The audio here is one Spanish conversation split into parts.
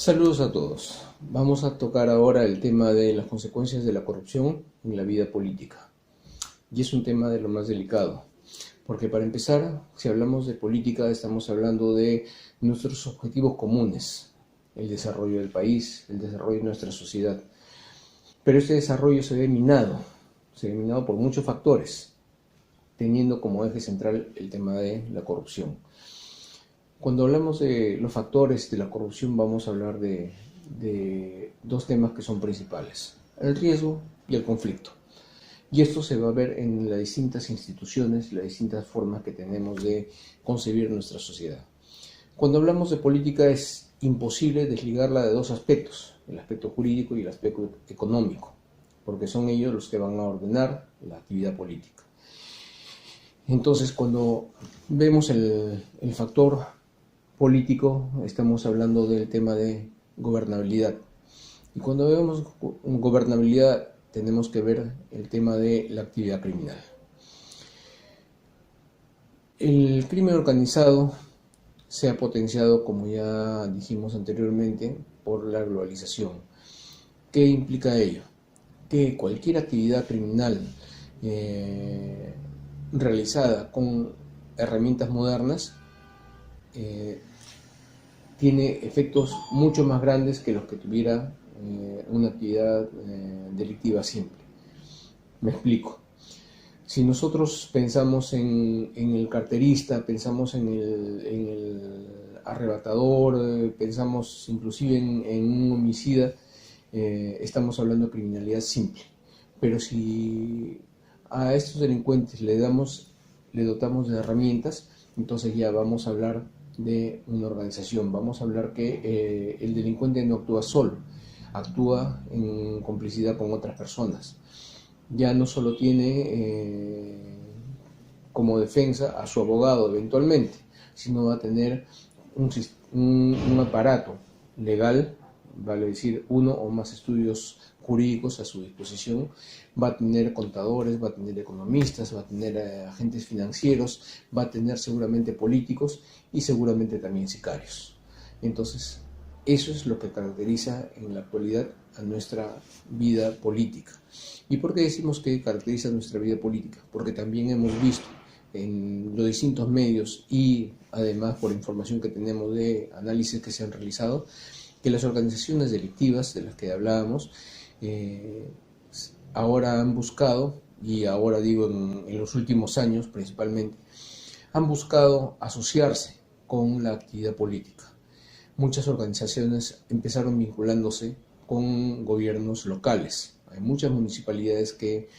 Saludos a todos. Vamos a tocar ahora el tema de las consecuencias de la corrupción en la vida política. Y es un tema de lo más delicado, porque para empezar, si hablamos de política, estamos hablando de nuestros objetivos comunes, el desarrollo del país, el desarrollo de nuestra sociedad. Pero este desarrollo se ve minado por muchos factores, teniendo como eje central el tema de la corrupción. Cuando hablamos de los factores de la corrupción vamos a hablar de dos temas que son principales, el riesgo y el conflicto. Y esto se va a ver en las distintas instituciones, las distintas formas que tenemos de concebir nuestra sociedad. Cuando hablamos de política es imposible desligarla de dos aspectos, el aspecto jurídico y el aspecto económico, porque son ellos los que van a ordenar la actividad política. Entonces, cuando vemos el factor político, estamos hablando del tema de gobernabilidad. Y cuando vemos gobernabilidad, tenemos que ver el tema de la actividad criminal. El crimen organizado se ha potenciado, como ya dijimos anteriormente, por la globalización. ¿Qué implica ello? Que cualquier actividad criminal realizada con herramientas modernas tiene efectos mucho más grandes que los que tuviera una actividad delictiva simple. Me explico. Si nosotros pensamos en el carterista, pensamos en el arrebatador, pensamos inclusive en un homicida, estamos hablando de criminalidad simple. Pero si a estos delincuentes le dotamos de herramientas, entonces ya vamos a hablar de una organización, vamos a hablar que el delincuente no actúa solo, actúa en complicidad con otras personas. Ya no solo tiene como defensa a su abogado eventualmente, sino va a tener un aparato legal, vale decir, uno o más estudios jurídicos a su disposición, va a tener contadores, va a tener economistas, va a tener agentes financieros, va a tener seguramente políticos y seguramente también sicarios. Entonces, eso es lo que caracteriza en la actualidad a nuestra vida política. ¿Y por qué decimos que caracteriza nuestra vida política? Porque también hemos visto en los distintos medios y además por información que tenemos de análisis que se han realizado, que las organizaciones delictivas de las que hablábamos ahora han buscado, y ahora digo en los últimos años principalmente, han buscado asociarse con la actividad política. Muchas organizaciones empezaron vinculándose con gobiernos locales. Hay muchas municipalidades que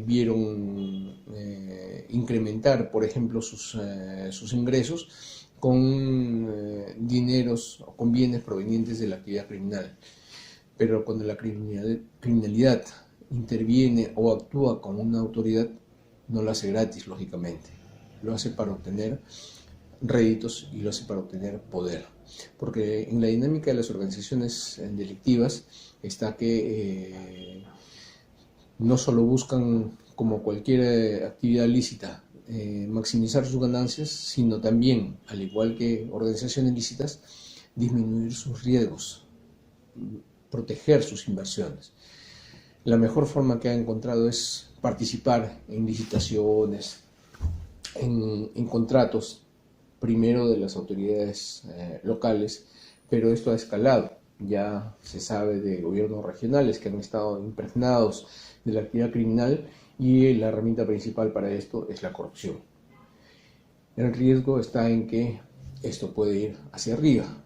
vieron incrementar, por ejemplo, sus ingresos con dineros o con bienes provenientes de la actividad criminal. Pero cuando la criminalidad interviene o actúa como una autoridad, no lo hace gratis, lógicamente. Lo hace para obtener réditos y lo hace para obtener poder. Porque en la dinámica de las organizaciones delictivas está que no solo buscan, como cualquier actividad lícita, maximizar sus ganancias, sino también, al igual que organizaciones lícitas, disminuir sus riesgos, proteger sus inversiones. La mejor forma que ha encontrado es participar en licitaciones, en contratos, primero de las autoridades locales, pero esto ha escalado. Ya se sabe de gobiernos regionales que han estado impregnados de la actividad criminal y la herramienta principal para esto es la corrupción. El riesgo está en que esto puede ir hacia arriba.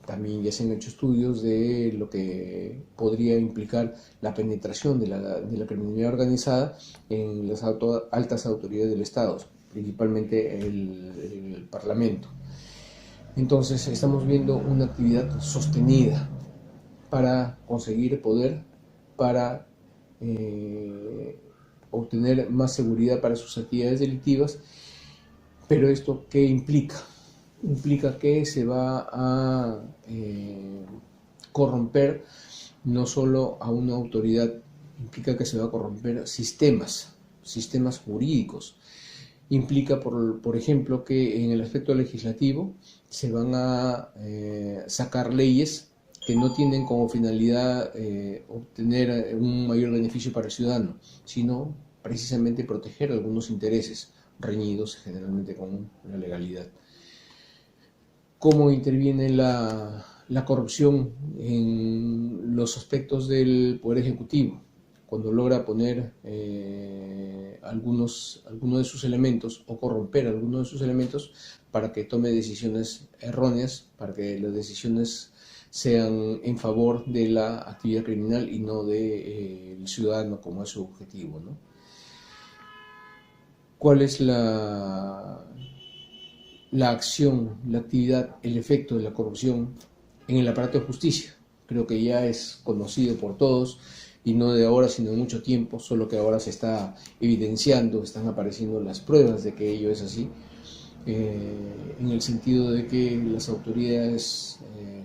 También ya se han hecho estudios de lo que podría implicar la penetración de la criminalidad organizada en las altas autoridades del Estado, principalmente el Parlamento. Entonces estamos viendo una actividad sostenida para conseguir poder, para obtener más seguridad para sus actividades delictivas. Pero esto, ¿qué implica? Implica que se va a corromper no solo a una autoridad, implica que se va a corromper sistemas jurídicos. Implica, por ejemplo, que en el aspecto legislativo se van a sacar leyes que no tienen como finalidad obtener un mayor beneficio para el ciudadano, sino precisamente proteger algunos intereses reñidos generalmente con la legalidad. ¿Cómo interviene la corrupción en los aspectos del Poder Ejecutivo? Cuando logra poner algunos de sus elementos o corromper algunos de sus elementos para que tome decisiones erróneas, para que las decisiones sean en favor de la actividad criminal y no del ciudadano como es su objetivo, ¿no? ¿Cuál es la acción, la actividad, el efecto de la corrupción en el aparato de justicia? Creo que ya es conocido por todos, y no de ahora, sino de mucho tiempo, solo que ahora se está evidenciando, están apareciendo las pruebas de que ello es así, en el sentido de que las autoridades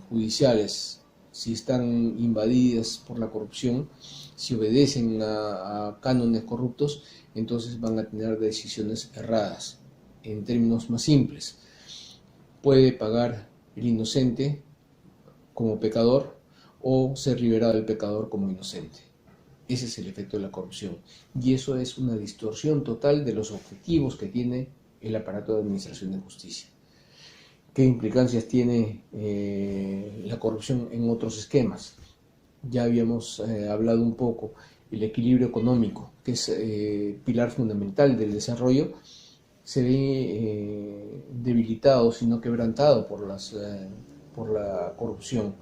judiciales, si están invadidas por la corrupción, si obedecen a cánones corruptos, entonces van a tener decisiones erradas. En términos más simples, puede pagar el inocente como pecador o ser liberado el pecador como inocente. Ese es el efecto de la corrupción, y eso es una distorsión total de los objetivos que tiene el aparato de administración de justicia. ¿Qué implicancias tiene la corrupción en otros esquemas? Ya habíamos hablado un poco, el equilibrio económico, que es pilar fundamental del desarrollo, se ve debilitado, sino quebrantado por la corrupción.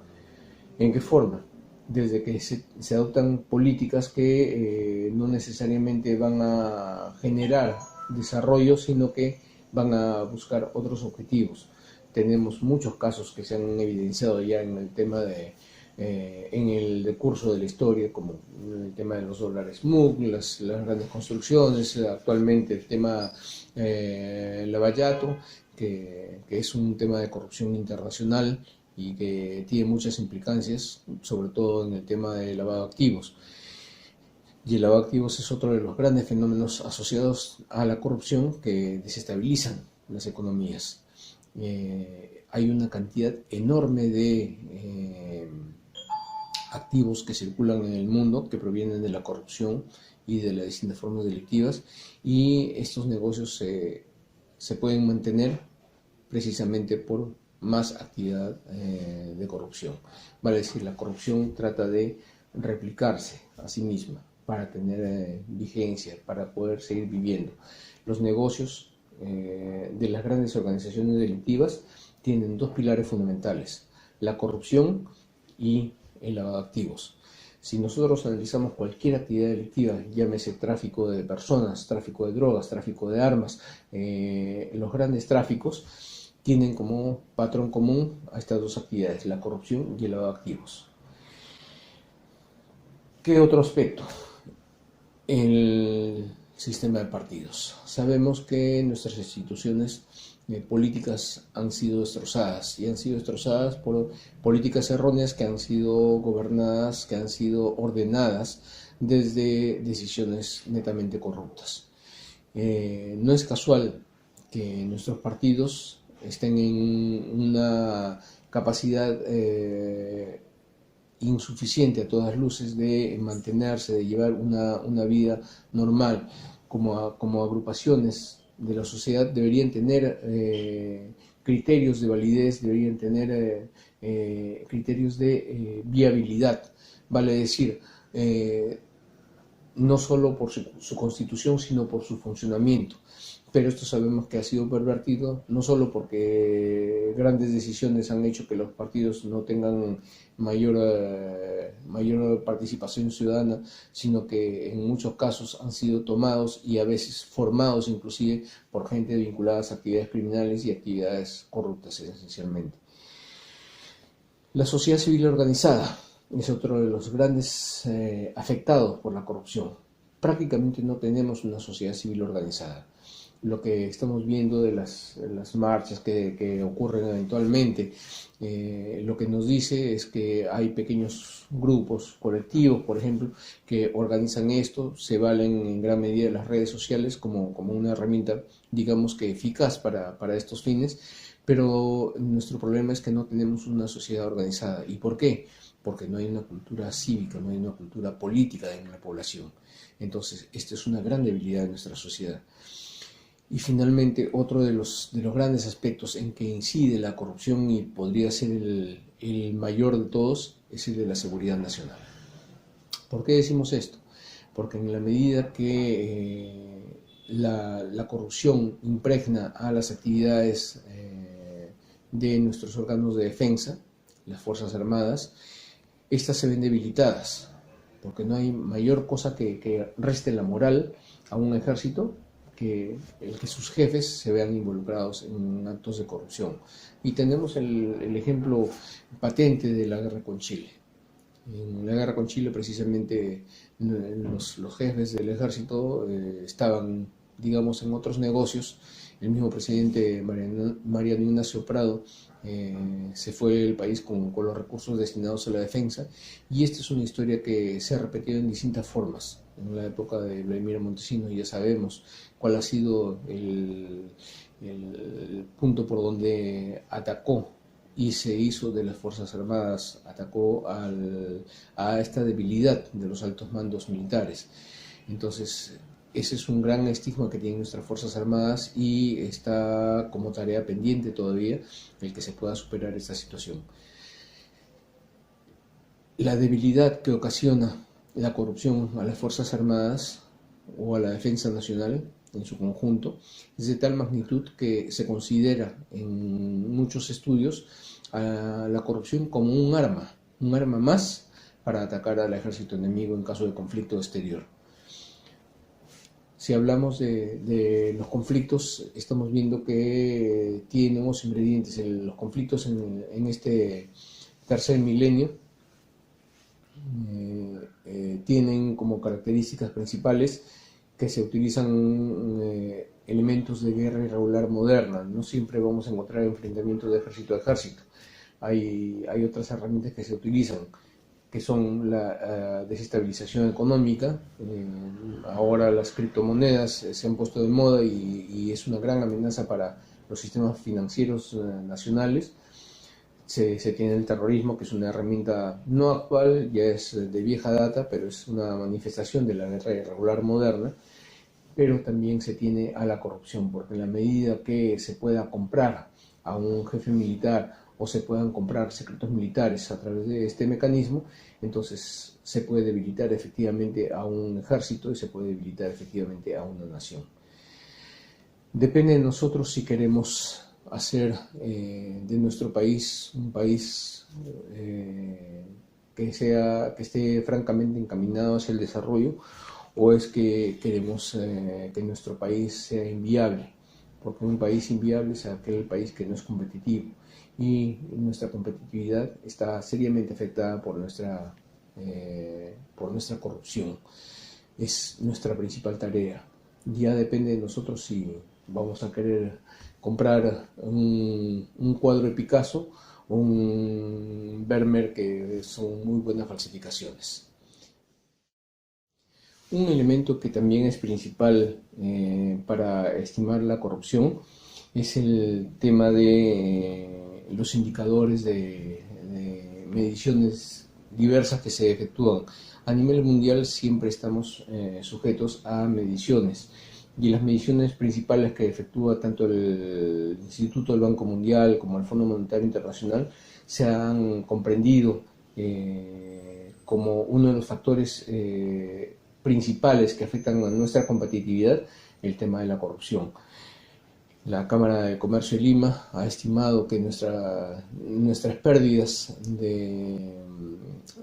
¿En qué forma? Desde que se adoptan políticas que no necesariamente van a generar desarrollo, sino que van a buscar otros objetivos. Tenemos muchos casos que se han evidenciado ya en el tema en el decurso de la historia, como el tema de los dólares MUC, las grandes construcciones, actualmente el tema Lavallato, que es un tema de corrupción internacional y que tiene muchas implicancias, sobre todo en el tema de lavado de activos. Y el lavado de activos es otro de los grandes fenómenos asociados a la corrupción que desestabilizan las economías. Hay una cantidad enorme de activos que circulan en el mundo que provienen de la corrupción y de las distintas formas delictivas, y estos negocios se pueden mantener precisamente por más actividad de corrupción. Vale decir, la corrupción trata de replicarse a sí misma para tener vigencia, para poder seguir viviendo. Los negocios de las grandes organizaciones delictivas tienen dos pilares fundamentales: la corrupción y el lavado de activos. Si nosotros analizamos cualquier actividad delictiva, llámese tráfico de personas, tráfico de drogas, tráfico de armas, los grandes tráficos tienen como patrón común a estas dos actividades, la corrupción y el lavado de activos. ¿Qué otro aspecto? El sistema de partidos. Sabemos que nuestras instituciones políticas han sido destrozadas, y han sido destrozadas por políticas erróneas que han sido gobernadas, que han sido ordenadas desde decisiones netamente corruptas. No es casual que nuestros partidos estén en una capacidad insuficiente a todas luces de mantenerse, de llevar una vida normal. Como agrupaciones de la sociedad deberían tener criterios de validez, deberían tener criterios de viabilidad, vale decir, no solo por su constitución, sino por su funcionamiento. Pero esto sabemos que ha sido pervertido, no solo porque grandes decisiones han hecho que los partidos no tengan mayor participación ciudadana, sino que en muchos casos han sido tomados y a veces formados inclusive por gente vinculada a actividades criminales y actividades corruptas esencialmente. La sociedad civil organizada es otro de los grandes afectados por la corrupción. Prácticamente no tenemos una sociedad civil organizada. lo que estamos viendo de las marchas que ocurren eventualmente, lo que nos dice es que hay pequeños grupos, colectivos, por ejemplo, que organizan esto, se valen en gran medida de las redes sociales como una herramienta, digamos que eficaz para estos fines, pero nuestro problema es que no tenemos una sociedad organizada. ¿Y por qué? Porque no hay una cultura cívica, no hay una cultura política en la población. Entonces, esta es una gran debilidad de nuestra sociedad. Y finalmente, otro de los grandes aspectos en que incide la corrupción y podría ser el mayor de todos es el de la seguridad nacional. ¿Por qué decimos esto? Porque en la medida que la corrupción impregna a las actividades de nuestros órganos de defensa, las Fuerzas Armadas, estas se ven debilitadas, porque no hay mayor cosa que reste la moral a un ejército que el que sus jefes se vean involucrados en actos de corrupción. Y tenemos el ejemplo patente de la guerra con Chile. En la guerra con Chile, precisamente, los jefes del ejército estaban, digamos, en otros negocios. El mismo presidente Mariano Ignacio Prado se fue del país con los recursos destinados a la defensa, y esta es una historia que se ha repetido en distintas formas. En la época de Vladimiro Montesinos ya sabemos cuál ha sido el punto por donde atacó y se hizo de las Fuerzas Armadas, atacó a esta debilidad de los altos mandos militares. Entonces, ese es un gran estigma que tienen nuestras Fuerzas Armadas y está como tarea pendiente todavía el que se pueda superar esta situación. La debilidad que ocasiona la corrupción a las Fuerzas Armadas o a la defensa nacional en su conjunto es de tal magnitud que se considera en muchos estudios a la corrupción como un arma más para atacar al ejército enemigo en caso de conflicto exterior. Si hablamos de los conflictos, estamos viendo que tienen unos ingredientes. Los conflictos en este tercer milenio tienen como características principales que se utilizan elementos de guerra irregular moderna. No siempre vamos a encontrar enfrentamientos de ejército a ejército. Hay otras herramientas que se utilizan, que son la desestabilización económica. Ahora las criptomonedas se han puesto de moda y es una gran amenaza para los sistemas financieros nacionales. Se tiene el terrorismo, que es una herramienta no actual, ya es de vieja data, pero es una manifestación de la guerra irregular moderna. Pero también se tiene a la corrupción, porque en la medida que se pueda comprar a un jefe militar o se puedan comprar secretos militares a través de este mecanismo, entonces se puede debilitar efectivamente a un ejército y se puede debilitar efectivamente a una nación. Depende de nosotros si queremos hacer de nuestro país un país que esté francamente encaminado hacia el desarrollo, o es que queremos que nuestro país sea inviable, porque un país inviable es aquel país que no es competitivo, y nuestra competitividad está seriamente afectada por nuestra corrupción. Es nuestra principal tarea. Ya depende de nosotros si vamos a querer comprar un cuadro de Picasso o un Vermeer, que son muy buenas falsificaciones. Un elemento que también es principal para estimar la corrupción es el tema de los indicadores de mediciones diversas que se efectúan. A nivel mundial siempre estamos sujetos a mediciones, y las mediciones principales que efectúa tanto el Instituto del Banco Mundial como el Fondo Monetario Internacional se han comprendido como uno de los factores principales que afectan a nuestra competitividad, el tema de la corrupción. La Cámara de Comercio de Lima ha estimado que nuestras pérdidas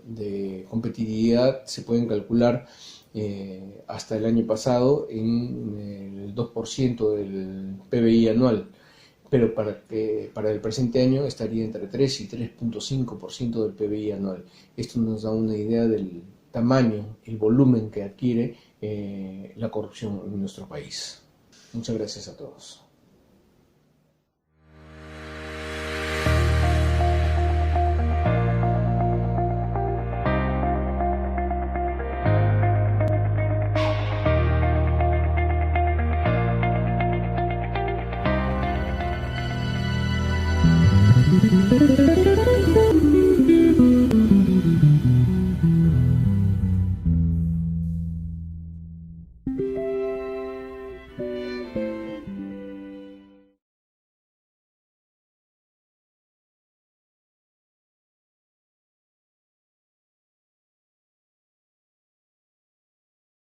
de competitividad se pueden calcular hasta el año pasado en el 2% del PBI anual, pero para el presente año estaría entre 3 y 3.5% del PBI anual. Esto nos da una idea del tamaño, el volumen que adquiere la corrupción en nuestro país. Muchas gracias a todos.